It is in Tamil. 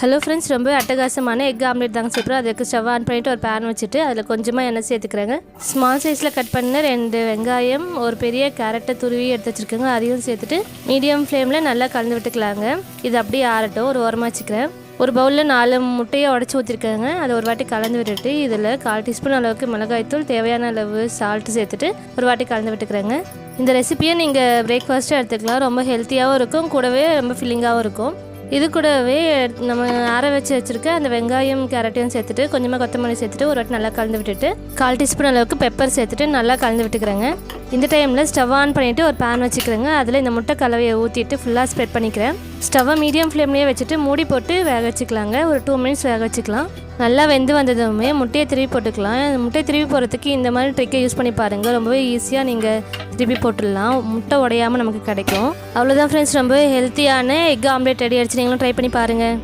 ஹலோ ஃப்ரெண்ட்ஸ், ரொம்ப அட்டகாசமான எக் ஆம்லேட் தாங்க சேர்க்குறோம். அதுக்கு ஸ்டவ் ஆன் பண்ணிவிட்டு ஒரு பேன் வச்சுட்டு அதில் கொஞ்சமாக எண்ணெய் சேர்த்துக்கிறேங்க. ஸ்மால் சைஸில் கட் பண்ண 2 வெங்காயம், ஒரு பெரிய கேரட்டை துருவி எடுத்து வச்சுருக்கேங்க. அதையும் சேர்த்துட்டு மீடியம் ஃப்ளேமில் நல்லா கலந்து விட்டுக்கலாங்க. இது அப்படியே ஆறட்டும். ஒரு ஓரமாக வச்சுக்கிறேன். ஒரு பவுலில் 4 முட்டையை உடச்சி ஊற்றிருக்கேங்க. அதை ஒரு வாட்டி கலந்து விட்டுட்டு இதில் 1/4 டீஸ்பூன் அளவுக்கு மிளகாய்த்தூள், தேவையான அளவு சால்ட்டு சேர்த்துட்டு ஒரு வாட்டி கலந்து விட்டுக்கிறேங்க. இந்த ரெசிபியை நீங்கள் பிரேக்ஃபாஸ்ட்டாக எடுத்துக்கலாம். ரொம்ப ஹெல்த்தியாகவும் இருக்கும், கூடவே ரொம்ப ஃபில்லிங்காகவும் இருக்கும். இது கூடவே நம்ம அரை வச்சுருக்க அந்த வெங்காயம் கேரட்டையும் சேர்த்துட்டு கொஞ்சமாக கொத்தமல்லி சேர்த்துட்டு ஒரு வாட்டி நல்லா கலந்து விட்டுட்டு 1/4 டீஸ்பூன் அளவுக்கு பெப்பர் சேர்த்துட்டு நல்லா கலந்து விட்டுக்கிறேங்க. இந்த டைமில் ஸ்டவ் ஆன் பண்ணிவிட்டு ஒரு பேன் வச்சுக்கிறேங்க. அதில் இந்த முட்டை கலவையை ஊற்றிட்டு ஃபுல்லாக ஸ்ப்ரெட் பண்ணிக்கிறேன். ஸ்டவ்வை மீடியம் ஃப்ளேம்லேயே வச்சுட்டு மூடி போட்டு வேக வச்சுக்கலாங்க. ஒரு 2 மினிட்ஸ் வேக வச்சுக்கலாம். நல்லா வெந்து வந்ததுமே முட்டையை திருப்பி போட்டுக்கலாம். முட்டையை திருப்பி போடுறதுக்கு இந்த மாதிரி ட்ரிக்கை யூஸ் பண்ணி பாருங்கள். ரொம்பவே ஈஸியாக நீங்கள் திருப்பி போட்டுடலாம். முட்டை உடையாமல் நமக்கு கிடைக்கும். அவ்வளோதான் ஃப்ரெண்ட்ஸ், ரொம்பவே ஹெல்த்தியான எக் ஆம்லேட் ரெடி ஆகிடுச்சு. நீங்களும் ட்ரை பண்ணி பாருங்கள்.